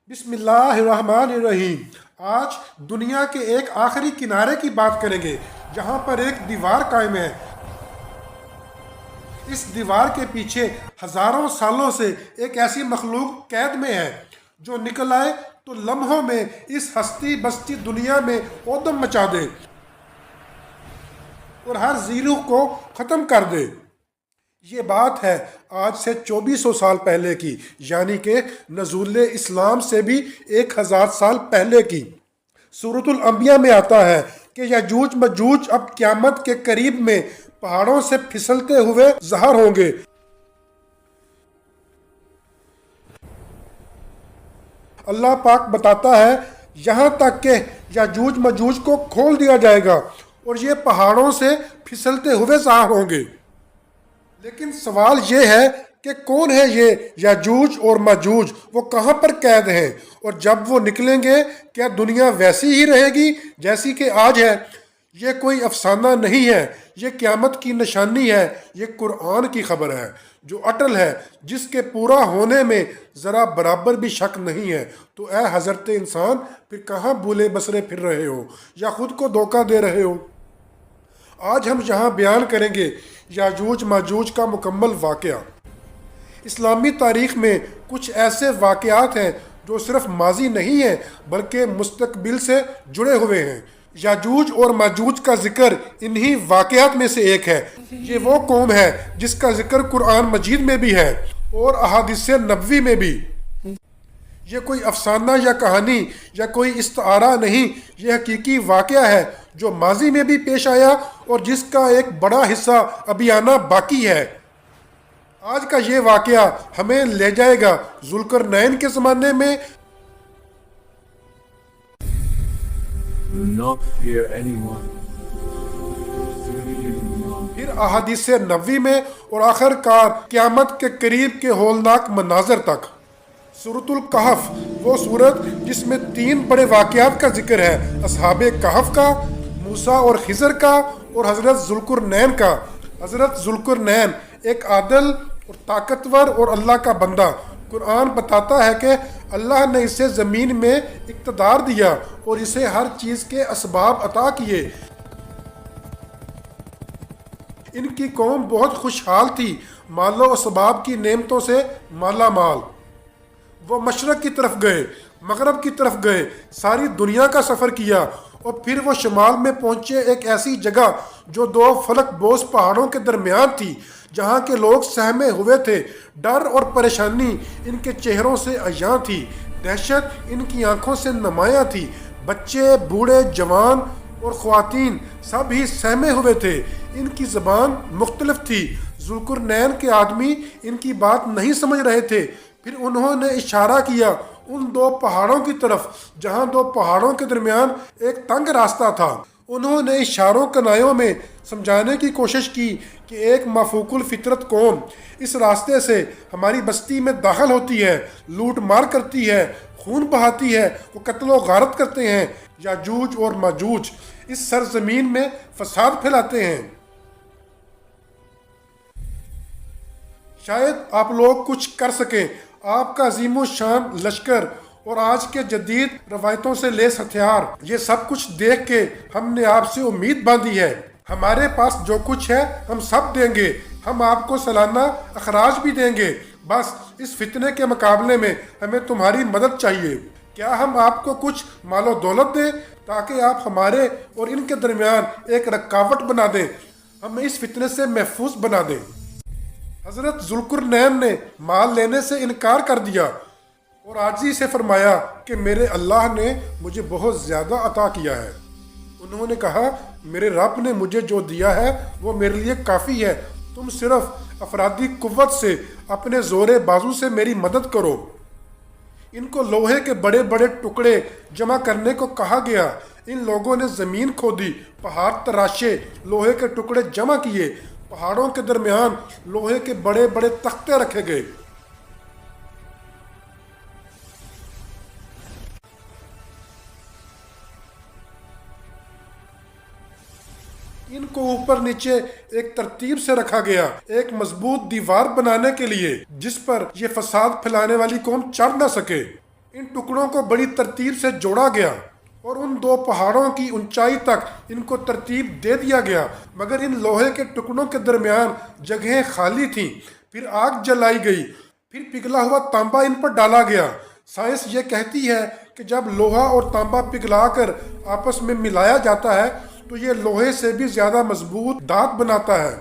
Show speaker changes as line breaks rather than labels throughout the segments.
بسم اللہ الرحمن الرحیم۔ آج دنیا کے ایک آخری کنارے کی بات کریں گے جہاں پر ایک دیوار قائم ہے۔ اس دیوار کے پیچھے ہزاروں سالوں سے ایک ایسی مخلوق قید میں ہے جو نکل آئے تو لمحوں میں اس ہستی بستی دنیا میں اودم مچا دے اور ہر زیرو کو ختم کر دے۔ یہ بات ہے آج سے 2400 سال پہلے کی، یعنی کہ نزول اسلام سے بھی 1000 سال پہلے کی۔ سورۃ الانبیاء میں آتا ہے کہ یاجوج ماجوج اب قیامت کے قریب میں پہاڑوں سے پھسلتے ہوئے ظاہر ہوں گے۔ اللہ پاک بتاتا ہے یہاں تک کہ یاجوج ماجوج کو کھول دیا جائے گا اور یہ پہاڑوں سے پھسلتے ہوئے ظاہر ہوں گے۔ لیکن سوال یہ ہے کہ کون ہے یہ یاجوج اور ماجوج، وہ کہاں پر قید ہیں، اور جب وہ نکلیں گے کیا دنیا ویسی ہی رہے گی جیسی کہ آج ہے؟ یہ کوئی افسانہ نہیں ہے، یہ قیامت کی نشانی ہے، یہ قرآن کی خبر ہے جو اٹل ہے، جس کے پورا ہونے میں ذرا برابر بھی شک نہیں ہے۔ تو اے حضرت انسان، پھر کہاں بھولے بسرے پھر رہے ہو یا خود کو دھوکہ دے رہے ہو؟ آج ہم یہاں بیان کریں گے یاجوج ماجوج کا مکمل واقعہ۔ اسلامی تاریخ میں کچھ ایسے واقعات ہیں جو صرف ماضی نہیں ہیں بلکہ مستقبل سے جڑے ہوئے ہیں۔ یاجوج اور ماجوج کا ذکر انہی واقعات میں سے ایک ہے۔ یہ وہ قوم ہے جس کا ذکر قرآن مجید میں بھی ہے اور احادیث نبوی میں بھی۔ یہ کوئی افسانہ یا کہانی یا کوئی استعارہ نہیں، یہ حقیقی واقعہ ہے جو ماضی میں بھی پیش آیا اور جس کا ایک بڑا حصہ ابھی آنا باقی ہے۔ آج کا یہ واقعہ ہمیں لے جائے گا ذوالقرنین کے زمانے میں،
Do not fear anyone.
پھر احادیث نبوی میں، اور آخر کار قیامت کے قریب کے ہولناک مناظر تک۔ سورۃ الکہف وہ سورت جس میں 3 بڑے واقعات کا ذکر ہے، اصحاب کہف کا، موسیٰ اور خضر کا، اور حضرت ذوالقرنین کا۔ حضرت ذوالقرنین ایک عادل اور طاقتور اور اللہ کا بندہ۔ قرآن بتاتا ہے کہ اللہ نے اسے زمین میں اقتدار دیا اور اسے ہر چیز کے اسباب عطا کیے۔ ان کی قوم بہت خوشحال تھی، مال و اسباب کی نعمتوں سے مالا مال۔ وہ مشرق کی طرف گئے، مغرب کی طرف گئے، ساری دنیا کا سفر کیا، اور پھر وہ شمال میں پہنچے ایک ایسی جگہ جو 2 فلک بوس پہاڑوں کے درمیان تھی، جہاں کے لوگ سہمے ہوئے تھے۔ ڈر اور پریشانی ان کے چہروں سے عیاں تھی، دہشت ان کی آنکھوں سے نمایاں تھی۔ بچے، بوڑھے، جوان اور خواتین سب ہی سہمے ہوئے تھے۔ ان کی زبان مختلف تھی، ذوالقرنین کے آدمی ان کی بات نہیں سمجھ رہے تھے۔ پھر انہوں نے اشارہ کیا ان 2 پہاڑوں کی طرف جہاں 2 پہاڑوں کے درمیان ایک تنگ راستہ تھا۔ انہوں نے اشاروں کنایوں میں سمجھانے کی کوشش کی کہ ایک مفوق الفطرت قوم اس راستے سے ہماری بستی میں داخل ہوتی ہے، لوٹ مار کرتی ہے، خون بہاتی ہے، وہ قتل و غارت کرتے ہیں۔ یاجوج اور ماجوج اس سرزمین میں فساد پھیلاتے ہیں۔ شاید آپ لوگ کچھ کر سکیں۔ آپ کا عظیم الشان لشکر اور آج کے جدید روایتوں سے لیس ہتھیار، یہ سب کچھ دیکھ کے ہم نے آپ سے امید باندھی ہے۔ ہمارے پاس جو کچھ ہے ہم سب دیں گے، ہم آپ کو سالانہ اخراج بھی دیں گے، بس اس فتنے کے مقابلے میں ہمیں تمہاری مدد چاہیے۔ کیا ہم آپ کو کچھ مال و دولت دیں تاکہ آپ ہمارے اور ان کے درمیان ایک رکاوٹ بنا دیں، ہمیں اس فتنے سے محفوظ بنا دیں؟ حضرت ذوالقرنین نے مال لینے سے انکار کر دیا اور عاجزی سے فرمایا کہ میرے اللہ نے مجھے بہت زیادہ عطا کیا ہے۔ انہوں نے کہا میرے رب نے مجھے جو دیا ہے وہ میرے لیے کافی ہے، تم صرف افرادی قوت سے، اپنے زور بازو سے میری مدد کرو۔ ان کو لوہے کے بڑے بڑے ٹکڑے جمع کرنے کو کہا گیا۔ ان لوگوں نے زمین کھودی، پہاڑ تراشے، لوہے کے ٹکڑے جمع کیے، پہاڑوں کے درمیان لوہے کے بڑے بڑے تختے رکھے گئے۔ ان کو اوپر نیچے ایک ترتیب سے رکھا گیا، ایک مضبوط دیوار بنانے کے لیے جس پر یہ فساد پھیلانے والی قوم چڑھ نہ سکے۔ ان ٹکڑوں کو بڑی ترتیب سے جوڑا گیا اور ان دو پہاڑوں کی اونچائی تک ان کو ترتیب دے دیا گیا، مگر ان لوہے کے ٹکڑوں کے درمیان جگہیں خالی تھیں۔ پھر آگ جلائی گئی، پھر پگھلا ہوا تانبا ان پر ڈالا گیا۔ سائنس یہ کہتی ہے کہ جب لوہا اور تانبا پگھلا کر آپس میں ملایا جاتا ہے تو یہ لوہے سے بھی زیادہ مضبوط دھات بناتا ہے،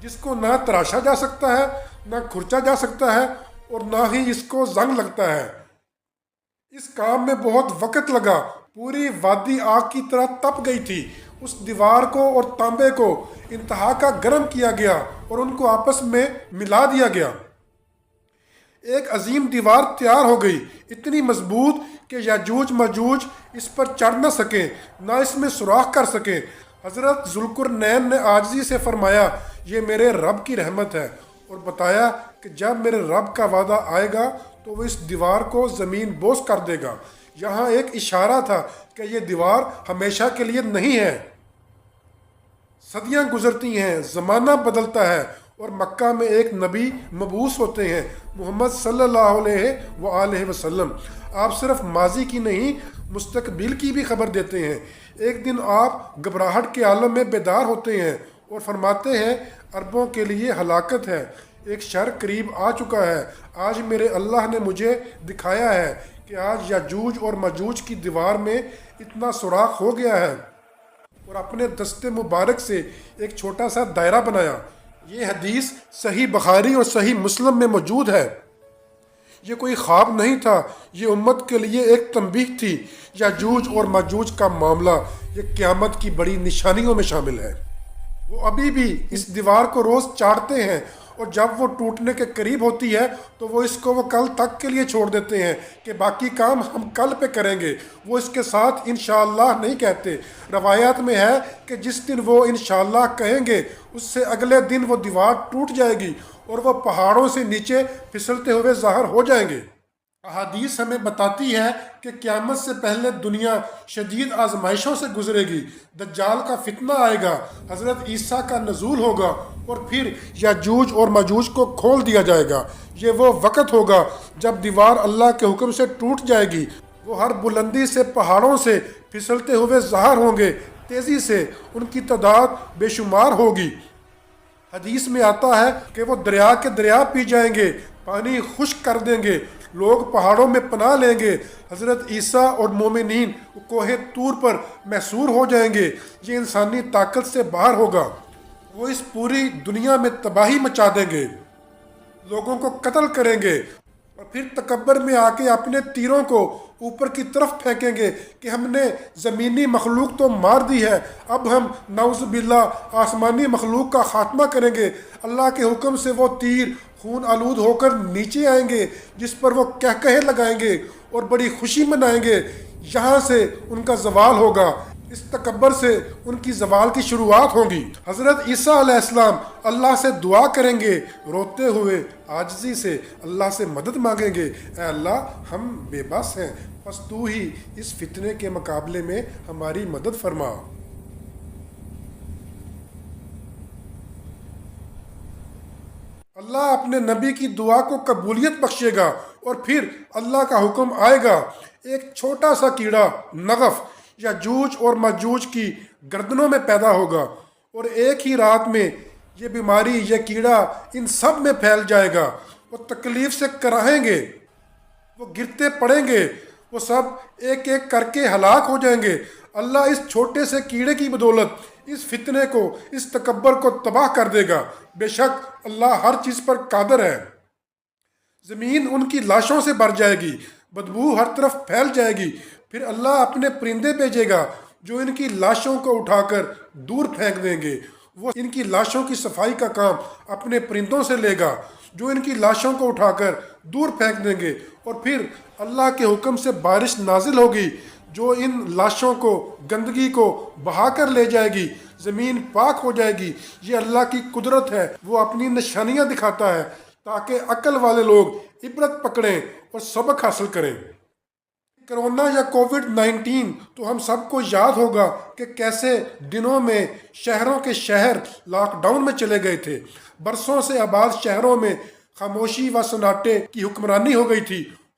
جس کو نہ تراشا جا سکتا ہے، نہ کھرچا جا سکتا ہے، اور نہ ہی اس کو زنگ لگتا ہے۔ اس کام میں بہت وقت لگا، پوری وادی آگ کی طرح تپ گئی تھی۔ اس دیوار کو اور تانبے کو انتہا کا گرم کیا گیا اور ان کو آپس میں ملا دیا گیا۔ ایک عظیم دیوار تیار ہو گئی، اتنی مضبوط کہ یاجوج ماجوج اس پر چڑھ نہ سکیں، نہ اس میں سوراخ کر سکیں۔ حضرت ذوالقرنین نے عاجزی سے فرمایا، یہ میرے رب کی رحمت ہے، اور بتایا کہ جب میرے رب کا وعدہ آئے گا تو وہ اس دیوار کو زمین بوس کر دے گا۔ یہاں ایک اشارہ تھا کہ یہ دیوار ہمیشہ کے لیے نہیں ہے۔ صدیاں گزرتی ہیں، زمانہ بدلتا ہے، اور مکہ میں ایک نبی مبعوث ہوتے ہیں، محمد صلی اللہ علیہ وآلہ وسلم۔ آپ صرف ماضی کی نہیں، مستقبل کی بھی خبر دیتے ہیں۔ ایک دن آپ گھبراہٹ کے عالم میں بیدار ہوتے ہیں اور فرماتے ہیں، عربوں کے لیے ہلاکت ہے، ایک شر قریب آ چکا ہے۔ آج میرے اللہ نے مجھے دکھایا ہے کہ آج یاجوج اور ماجوج کی دیوار میں اتنا سوراخ ہو گیا ہے، اور اپنے دست مبارک سے ایک چھوٹا سا دائرہ بنایا۔ یہ حدیث صحیح بخاری اور صحیح مسلم میں موجود ہے۔ یہ کوئی خواب نہیں تھا، یہ امت کے لیے ایک تنبیہ تھی۔ یاجوج اور ماجوج کا معاملہ یہ قیامت کی بڑی نشانیوں میں شامل ہے۔ وہ ابھی بھی اس دیوار کو روز چاٹتے ہیں، اور جب وہ ٹوٹنے کے قریب ہوتی ہے تو وہ کل تک کے لیے چھوڑ دیتے ہیں کہ باقی کام ہم کل پہ کریں گے۔ وہ اس کے ساتھ انشاءاللہ نہیں کہتے۔ روایات میں ہے کہ جس دن وہ انشاءاللہ کہیں گے، اس سے اگلے دن وہ دیوار ٹوٹ جائے گی اور وہ پہاڑوں سے نیچے پھسلتے ہوئے ظاہر ہو جائیں گے۔ احادیث ہمیں بتاتی ہے کہ قیامت سے پہلے دنیا شدید آزمائشوں سے گزرے گی، دجال کا فتنہ آئے گا، حضرت عیسیٰ کا نزول ہوگا، اور پھر یاجوج اور ماجوج کو کھول دیا جائے گا۔ یہ وہ وقت ہوگا جب دیوار اللہ کے حکم سے ٹوٹ جائے گی۔ وہ ہر بلندی سے پہاڑوں سے پھسلتے ہوئے ظاہر ہوں گے، تیزی سے، ان کی تعداد بے شمار ہوگی۔ حدیث میں آتا ہے کہ وہ دریا کے دریا پی جائیں گے، پانی خشک کر دیں گے، لوگ پہاڑوں میں پناہ لیں گے۔ حضرت عیسیٰ اور مومنین کوہ طور پر محصور ہو جائیں گے۔ یہ انسانی طاقت سے باہر ہوگا۔ وہ اس پوری دنیا میں تباہی مچا دیں گے، لوگوں کو قتل کریں گے، اور پھر تکبر میں آ کے اپنے تیروں کو اوپر کی طرف پھینکیں گے کہ ہم نے زمینی مخلوق تو مار دی ہے، اب ہم نعوذ باللہ آسمانی مخلوق کا خاتمہ کریں گے۔ اللہ کے حکم سے وہ تیر خون آلود ہو کر نیچے آئیں گے، جس پر وہ کہکہے لگائیں گے اور بڑی خوشی منائیں گے۔ یہاں سے ان کا زوال ہوگا، اس تکبر سے ان کی زوال کی شروعات ہوگی۔ حضرت عیسیٰ علیہ السلام اللہ سے دعا کریں گے، روتے ہوئے عاجزی سے اللہ سے مدد مانگیں گے، اے اللہ ہم بے بس ہیں، بس تو ہی اس فتنے کے مقابلے میں ہماری مدد فرما۔ اللہ اپنے نبی کی دعا کو قبولیت بخشے گا، اور پھر اللہ کا حکم آئے گا، ایک چھوٹا سا کیڑا نغف یاجوج اور ماجوج کی گردنوں میں پیدا ہوگا، اور ایک ہی رات میں یہ بیماری، یہ کیڑا ان سب میں پھیل جائے گا۔ وہ تکلیف سے کراہیں گے، وہ گرتے پڑیں گے، وہ سب ایک ایک کر کے ہلاک ہو جائیں گے۔ اللہ اس چھوٹے سے کیڑے کی بدولت اس فتنے کو، اس تکبر کو تباہ کر دے گا۔ بے شک اللہ ہر چیز پر قادر ہے۔ زمین ان کی لاشوں سے بھر جائے گی، بدبو ہر طرف پھیل جائے گی۔ پھر اللہ اپنے پرندے بھیجے گا جو ان کی لاشوں کو اٹھا کر دور پھینک دیں گے۔ وہ ان کی لاشوں کی صفائی کا کام اپنے پرندوں سے لے گا جو ان کی لاشوں کو اٹھا کر دور پھینک دیں گے، اور پھر اللہ کے حکم سے بارش نازل ہوگی جو ان لاشوں کو، گندگی کو بہا کر لے جائے گی، زمین پاک ہو جائے گی۔ یہ اللہ کی قدرت ہے، وہ اپنی نشانیاں دکھاتا ہے تاکہ عقل والے لوگ عبرت پکڑیں اور سبق حاصل کریں۔ کرونا یا کووڈ-19 تو ہم سب کو یاد ہوگا کہ کیسے دنوں میں شہروں کے شہر لاک ڈاؤن میں چلے گئے تھے۔ برسوں سے آباد شہروں میں خاموشی و سناٹے کی حکمرانی ہو گئی تھی،